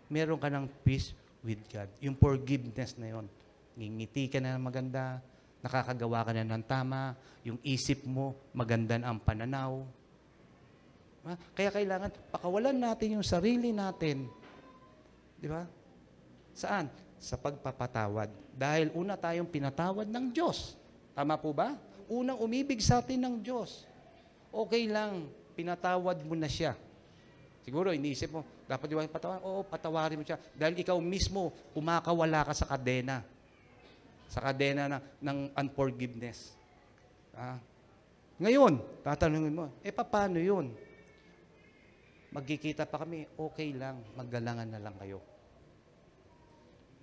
meron ka ng peace with God. Yung forgiveness na yon. Ngingiti ka na ng maganda, nakakagawa ka na ng tama, yung isip mo, maganda na ang pananaw. Kaya kailangan, pakawalan natin yung sarili natin. Di ba? Saan? Sa pagpapatawad. Dahil una tayong pinatawad ng Diyos. Tama po ba? Unang umibig sa atin ng Diyos. Okay lang, pinatawad mo na siya. Siguro, iniisip mo, dapat di ba patawarin? Oo, patawarin mo siya. Dahil ikaw mismo, kumakawala ka sa kadena. Sa kadena ng unforgiveness. Ngayon, tatanungin mo, paano yun? Magkikita pa kami, okay lang, maggalangan na lang kayo.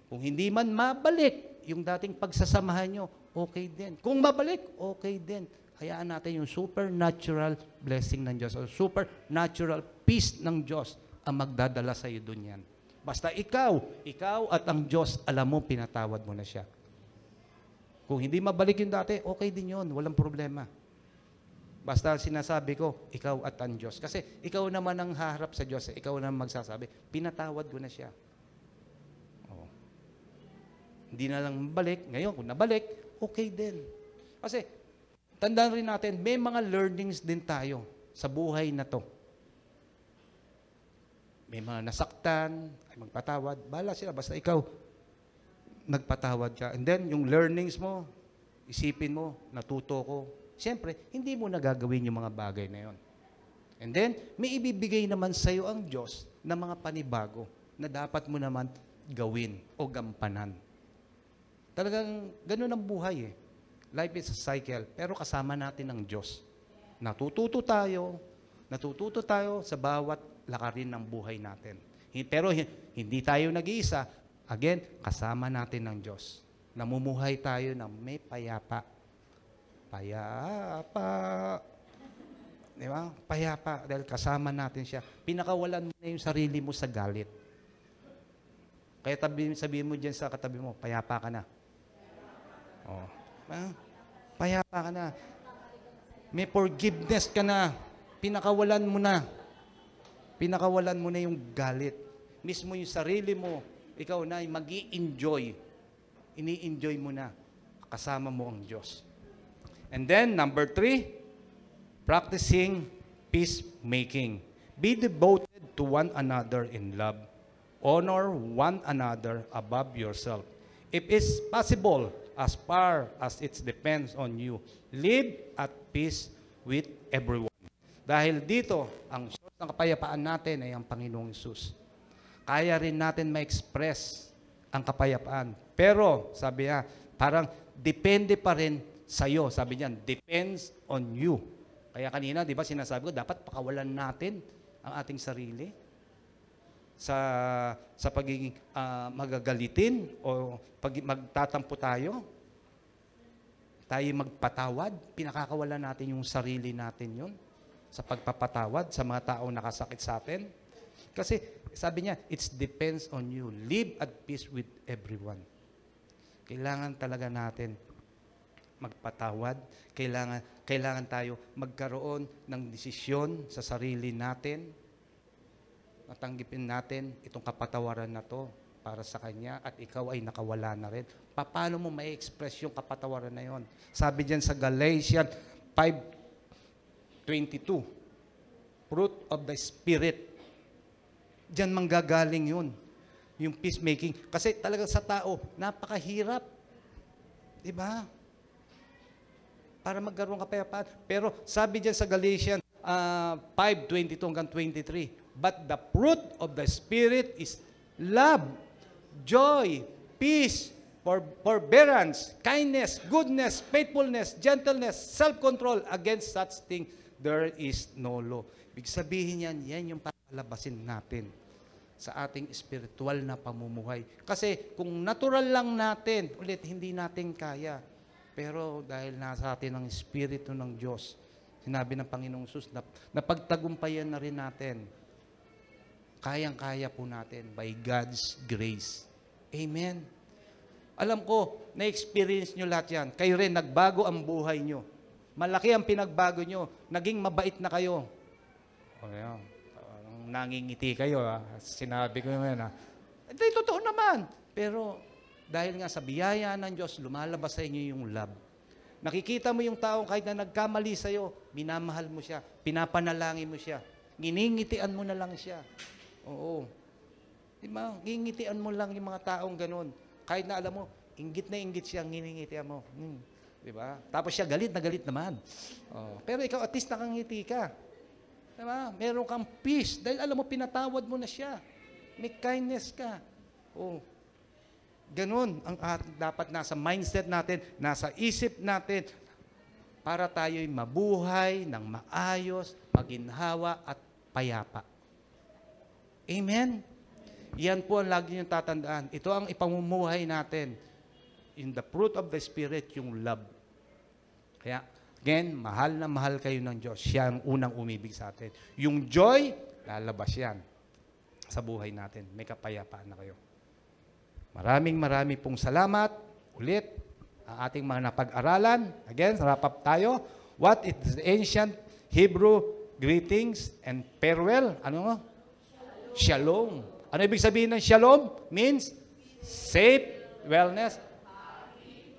Kung hindi man mabalik yung dating pagsasamahan nyo, okay din. Kung mabalik, okay din. Hayaan natin yung supernatural blessing ng Diyos o supernatural peace ng Diyos ang magdadala sa iyo dun yan. Basta ikaw at ang Diyos, alam mo, pinatawad mo na siya. Kung hindi mabalik yung dati, okay din yun, walang problema. Basta sinasabi ko, ikaw at ang Diyos. Kasi ikaw naman ang haharap sa Diyos. Ikaw naman magsasabi, pinatawad ko na siya. Hindi na lang mabalik. Ngayon, kung nabalik, okay din. Kasi, tandaan rin natin, may mga learnings din tayo sa buhay na to. May mga nasaktan, ay magpatawad. Bahala sila, basta ikaw, nagpatawad ka. And then, yung learnings mo, isipin mo, natuto ko. Siyempre, hindi mo nagagawin yung mga bagay na yon. And then, may ibibigay naman sa iyo ang Diyos na mga panibago na dapat mo naman gawin o gampanan. Talagang ganun ang buhay eh. Life is a cycle, pero kasama natin ang Diyos. Natututo tayo sa bawat lakarin ng buhay natin. Pero hindi tayo nag-iisa. Again, kasama natin ang Diyos. Namumuhay tayo ng may payapa. Payapa. Di ba? Payapa. Dahil kasama natin siya. Pinakawalan mo na yung sarili mo sa galit. Kaya sabihin mo dyan sa katabi mo, payapa ka na. Oh. Payapa ka na. May forgiveness ka na. Pinakawalan mo na. Pinakawalan mo na yung galit. Mismo yung sarili mo, ikaw na ay mag-i-enjoy. Ini-enjoy mo na. Kasama mo ang Diyos. And then, number 3, practicing peacemaking. Be devoted to one another in love. Honor one another above yourself. If it's possible, as far as it depends on you, live at peace with everyone. Dahil dito, ang source ng kapayapaan natin ay ang Panginoong Hesus. Kaya rin natin ma-express ang kapayapaan. Pero, sabi niya, parang depende pa rin sa'yo. Sabi niya, depends on you. Kaya kanina, di ba, sinasabi ko, dapat pakawalan natin ang ating sarili sa pagiging magagalitin o magtatampo tayo. Tayo magpatawad. Pinakakawalan natin yung sarili natin yun sa pagpapatawad sa mga taong nakasakit sa atin. Kasi sabi niya, it depends on you. Live at peace with everyone. Kailangan talaga natin magpatawad. Kailangan tayo magkaroon ng desisyon sa sarili natin. Natanggipin natin itong kapatawaran na to. para sa kanya at ikaw ay nakawala na rin. Paano mo ma-express yung kapatawaran na yon? Sabi diyan sa Galatians 5:22, fruit of the Spirit. Diyan manggagaling yun. Yung peacemaking. Kasi talaga sa tao, napakahirap. Diba? Para magkaroon kapayapaan. Pero sabi diyan sa Galatians 5:22 hanggang 23, but the fruit of the Spirit is love, joy, peace, forbearance, kindness, goodness, faithfulness, gentleness, self-control. Against such thing, there is no law. Ibig sabihin yan yung papalabasin natin sa ating spiritual na pamumuhay. Kasi kung natural lang natin, ulit, hindi natin kaya. Pero dahil nasa atin ang Espiritu ng Diyos, sinabi ng Panginoong Sus, na pagtagumpayan na rin natin. Kayang-kaya po natin by God's grace. Amen. Alam ko, na-experience nyo lahat yan. Kayo rin, nagbago ang buhay nyo. Malaki ang pinagbago nyo. Naging mabait na kayo. O yan. Nangingiti kayo. Sinabi ko yun. Hindi, totoo naman. Pero dahil nga sa biyaya ng Diyos, lumalabas sa inyo yung love. Nakikita mo yung taong kahit na nagkamali sa'yo, minamahal mo siya, pinapanalangin mo siya, nginingitian mo na lang siya. Oo. Diba? Ngingitian mo lang yung mga taong ganun. Kahit na alam mo, inggit na inggit siya, nginingitian mo. Diba? Tapos siya galit na galit naman. Oh. Pero ikaw, at least nakangiti ka. Diba? Meron kang peace. Dahil alam mo, pinatawad mo na siya. May kindness ka. Oh. Ganun ang dapat nasa mindset natin, nasa isip natin, para tayo'y mabuhay ng maayos, maginhawa at payapa. Amen? Yan po ang lagi niyong tatandaan. Ito ang ipamumuhay natin. In the fruit of the Spirit, yung love. Kaya, again, mahal na mahal kayo ng Diyos. Siya ang unang umibig sa atin. Yung joy, lalabas yan sa buhay natin. May kapayapaan na kayo. Maraming pong salamat. Ulit, ang ating mga napag-aralan. Again, wrap up tayo. What is the ancient Hebrew greetings and farewell? Ano? Shalom. Ano ibig sabihin ng shalom? Means safe, wellness,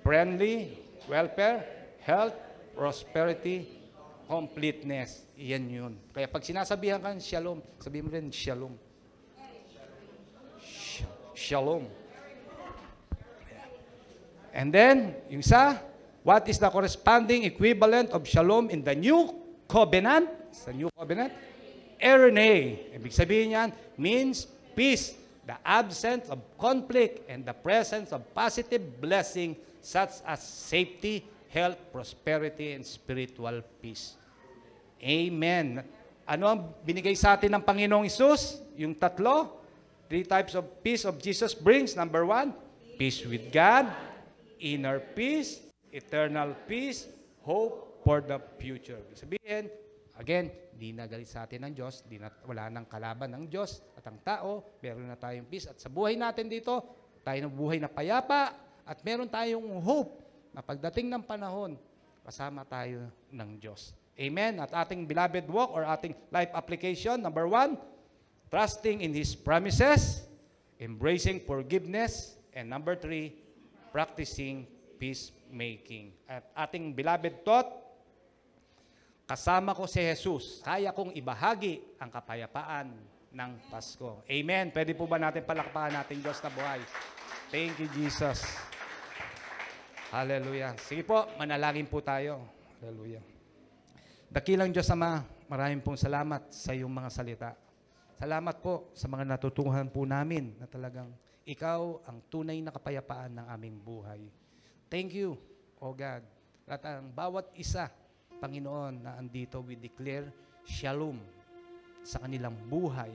friendly, welfare, health, prosperity, completeness. Iyan yun. Kaya pag sinasabihan ka shalom, sabihin mo rin shalom. Shalom. And then, yung isa, what is the corresponding equivalent of shalom in the new covenant? Sa new covenant? Eirene. Ibig sabihin yan, means peace, the absence of conflict, and the presence of positive blessing such as safety, health, prosperity, and spiritual peace. Amen. Ano ang binigay sa atin ng Panginoong Hesus? Yung tatlo. 3 types of peace of Jesus brings. Number 1, peace with God, inner peace, eternal peace, hope for the future. Sabihin, again, di na galit sa atin ng Diyos, wala nang kalaban ng Diyos at ang tao, meron na tayong peace. At sa buhay natin dito, tayo ng buhay na payapa at meron tayong hope na pagdating ng panahon, kasama tayo ng Diyos. Amen? At ating beloved walk or ating life application, number 1, trusting in His promises, embracing forgiveness, and number 3, practicing peacemaking. At ating beloved thought, kasama ko si Jesus, kaya kong ibahagi ang kapayapaan ng Pasko. Amen. Pwede po ba natin palakpakan natin Diyos na buhay? Thank you, Jesus. Hallelujah. Sige po, manalangin po tayo. Hallelujah. Dakilang Diyos Ama, maraming pong salamat sa iyong mga salita. Salamat po sa mga natutuhan po namin na talagang Ikaw ang tunay na kapayapaan ng aming buhay. Thank you, O God. At ang bawat isa, Panginoon, na andito, we declare shalom sa kanilang buhay.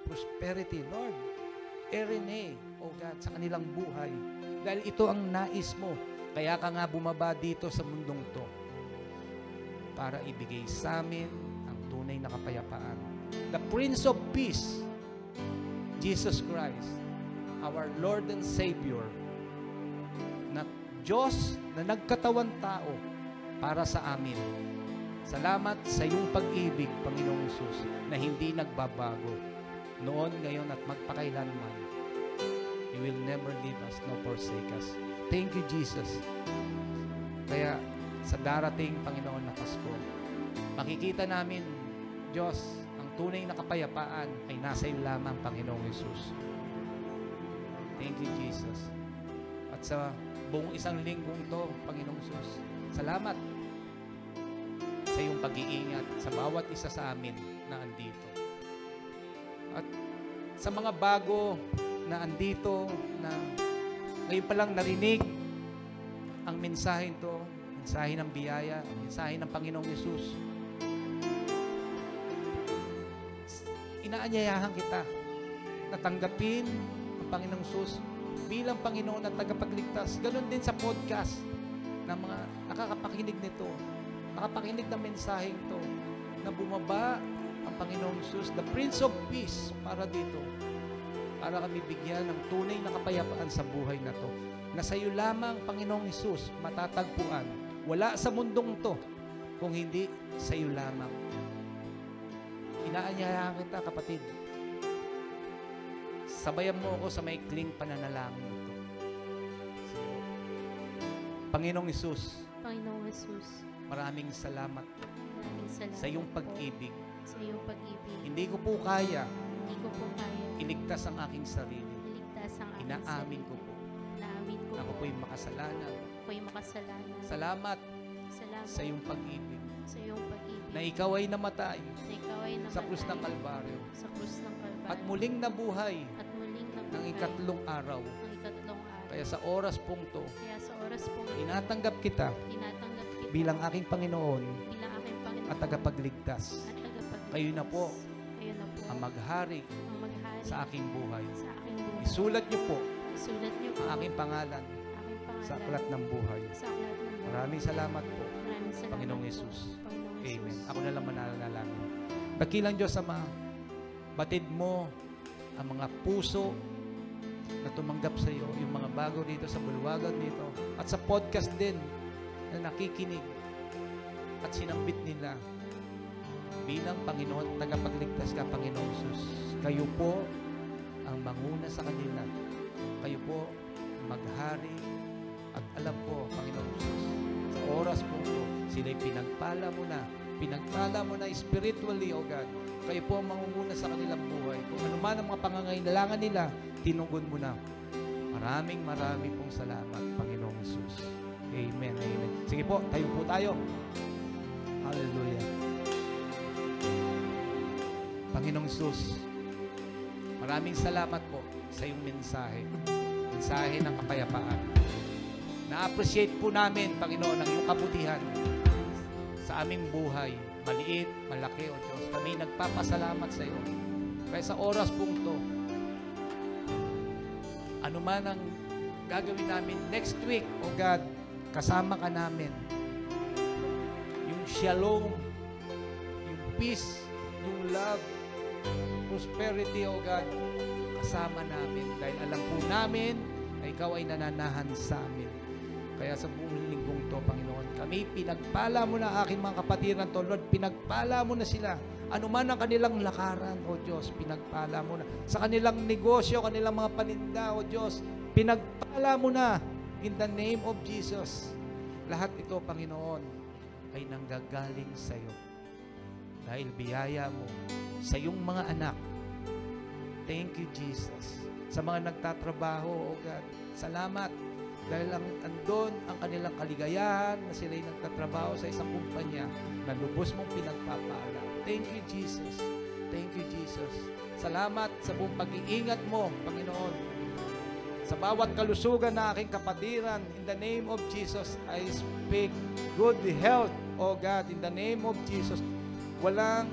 Prosperity, Lord. Eirene, O God, sa kanilang buhay. Dahil ito ang nais mo. Kaya ka nga bumaba dito sa mundong to para ibigay sa amin ang tunay na kapayapaan. The Prince of Peace, Jesus Christ, our Lord and Savior, na Diyos na nagkatawan tao para sa amin. Salamat sa iyong pag-ibig, Panginoong Hesus, na hindi nagbabago noon, ngayon at magpakailanman. You will never leave us nor forsake us. Thank you, Jesus. Kaya sa darating, Panginoon, na Pasko, makikita namin, Diyos, ang tunay na kapayapaan ay nasa iyo lamang, Panginoong Yesus. Thank you, Jesus. At sa buong isang linggong to, Panginoong Yesus, salamat sa iyong pag-iingat sa bawat isa sa amin na andito. At sa mga bago na andito, na ngayon palang narinig ang mensahe ito, mensahe ng biyaya, mensahe ng Panginoong Yesus, inaanyayahan kita na tanggapin ang Panginoong Yesus bilang Panginoon at tagapagligtas. Ganon din sa podcast ng mga nakakapakinig nito, nakapakinig ng mensaheng ito, na bumaba ang Panginoong Yesus, the Prince of Peace, para dito, para kami bigyan ng tunay na kapayapaan sa buhay na to, na sa iyo lamang, Panginoong Yesus, matatagpuan. Wala sa mundong to kung hindi sa iyo lamang. Inaanyayahan kita, kapatid. Sabayan mo ako sa maikling pananalangin ito. Panginoong Yesus, Panginoong Jesus, maraming salamat sa iyong pag-ibig. Sa iyong pag-ibig. Hindi ko po kaya Hindi ko po kaya iligtas ang aking sarili. iligtas ang aking Inaamin sarili. ko po Inaamin ko na ako po po'y makasalanan. ako'y makasalanan. Salamat Salamat sa iyong pag-ibig sa iyong pag-ibig. na ikaw ay namatay na ikaw ay namatay sa krus ng Kalbaryo sa krus ng Kalbaryo. at muling nabuhay At muling ng nabuhay ikatlong araw. ng ikatlong araw. Kaya sa oras pong to, Kaya sa oras pong ito, tinatanggap kita tinatanggap kita bilang aking Panginoon bilang aking Panginoon at tagapagligtas. at tagapagligtas. Kayo na po Kayo na po ang maghari ang maghari sa aking buhay. sa aking buhay. Isulat niyo po Isulat niyo po ang aking pangalan aking pangalan sa aklat ng buhay. sa aklat ng buhay. Maraming salamat po, Maraming salamat Panginoong po, Yesus. Panginoong Amen. Yesus. Ako na lang mananalangin. Dakilang Diyos Ama, batid mo ang mga puso na tumanggap sa iyo, yung mga bago dito sa bulwagan dito, at sa podcast din na nakikinig at sinambit nila bilang Panginoon, tagapagligtas ka, Panginoong Jesus. Kayo po ang manguna sa kanila. Kayo po maghari at alam po, Panginoong Jesus, sa oras po ito, sila'y pinagpala mo na spiritually, O God. Kayo po ang mangunguna sa kanilang buhay. Kung ano man ang mga pangangailangan nila, tinugon mo na. Maraming pong salamat, Panginoong Jesus. Amen, amen. Sige po, tayo po tayo. Hallelujah. Panginoong Jesus, maraming salamat po sa iyong mensahe. Mensahe ng kapayapaan. Na-appreciate po namin, Panginoon, ang iyong kabutihan sa aming buhay. Maliit, malaki, O Diyos. Kami nagpapasalamat sa iyo. Kaya sa oras pong to, ano man ang gagawin namin next week, O God, kasama ka namin. Yung shalom, yung peace, yung love, prosperity, O God, kasama namin. Dahil alam po namin na ikaw ay nananahan sa amin. Kaya sa buong linggong to, Panginoon, kami pinagpala mo na aking mga kapatiran to, Lord, pinagpala mo na sila. Ano man ang kanilang lakaran, O Diyos, pinagpala mo na. Sa kanilang negosyo, kanilang mga paninda, O Diyos, pinagpala mo na in the name of Jesus. Lahat ito, Panginoon, ay nanggagaling sa iyo. Dahil biyaya mo sa iyong mga anak. Thank you, Jesus. Sa mga nagtatrabaho, O God, salamat. Dahil andon ang kanilang kaligayahan na sila'y nagtatrabaho sa isang kumpanya na lubos mong pinagpapala. Thank you, Jesus. Thank you, Jesus. Salamat sa buong pag-iingat mo, Panginoon. Sa bawat kalusugan na aking kapatiran, in the name of Jesus, I speak good health, O God, in the name of Jesus. Walang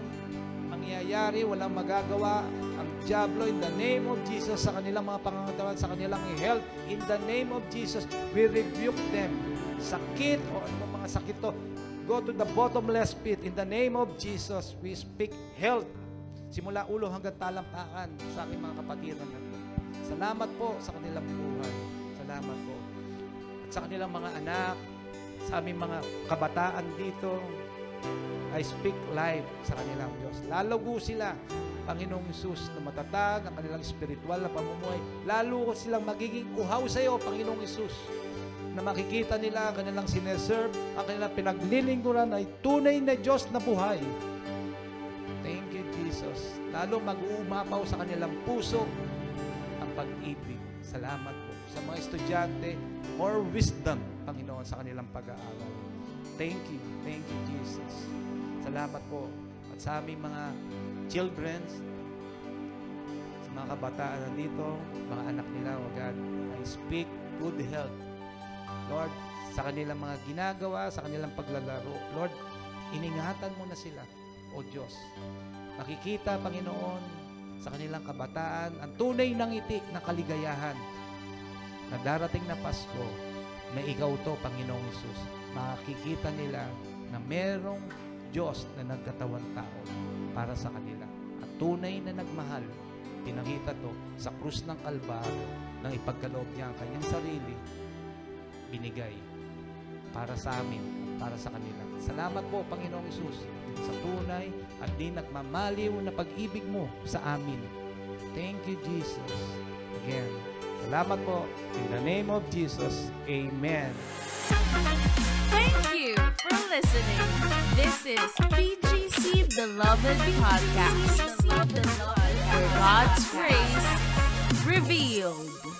mangyayari, walang magagawa ang diablo in the name of Jesus sa kanilang mga pangangatawan, sa kanilang health. In the name of Jesus, we rebuke them. Sakit o ano mga sakit to, go to the bottomless pit. In the name of Jesus, we speak health. Simula ulo hanggang talampakan sa aking mga kapatiran na ito. Salamat po sa kanilang buhay. Salamat po. At sa kanilang mga anak, sa aming mga kabataan dito, I speak life sa kanilang Diyos. Lalago sila Panginoong Hesus, na matatag ang kanilang spiritual na pamumuhay. Lalo ko silang magiging uhaw sa iyo, Panginoong Hesus, na makikita nila ang kanilang sineserve, ang kanilang pinaglilingkuran ay tunay na Diyos na buhay. Thank you, Jesus. Lalo mag-uumapaw sa kanilang puso ang pag-ibig. Salamat po sa mga estudyante, more wisdom, Panginoon, sa kanilang pag-aaral. Thank you, Jesus. Salamat po. At sa aming mga children, sa mga kabataan na dito, mga anak nila, oh God, I speak good health. Lord, sa kanilang mga ginagawa, sa kanilang paglalaro, Lord, iningatan mo na sila, O Diyos. Makikita, Panginoon, sa kanilang kabataan, ang tunay ng ngiti na kaligayahan na darating na Pasko, na ikaw to, Panginoong Hesus. Makikita nila na merong Diyos na nagkatawan tao para sa kanila. At tunay na nagmahal, pinakita to sa krus ng Kalbaryo nang ipagkaloob niya ang kanyang sarili, binigay para sa amin at para sa kanila. Salamat po, Panginoong Hesus, sa tunay at di nagmamaliw na pag-ibig mo sa amin. Thank you, Jesus. Again, salamat po. In the name of Jesus, Amen. Thank you for listening. This is PGC Beloved Podcast, where God's grace revealed.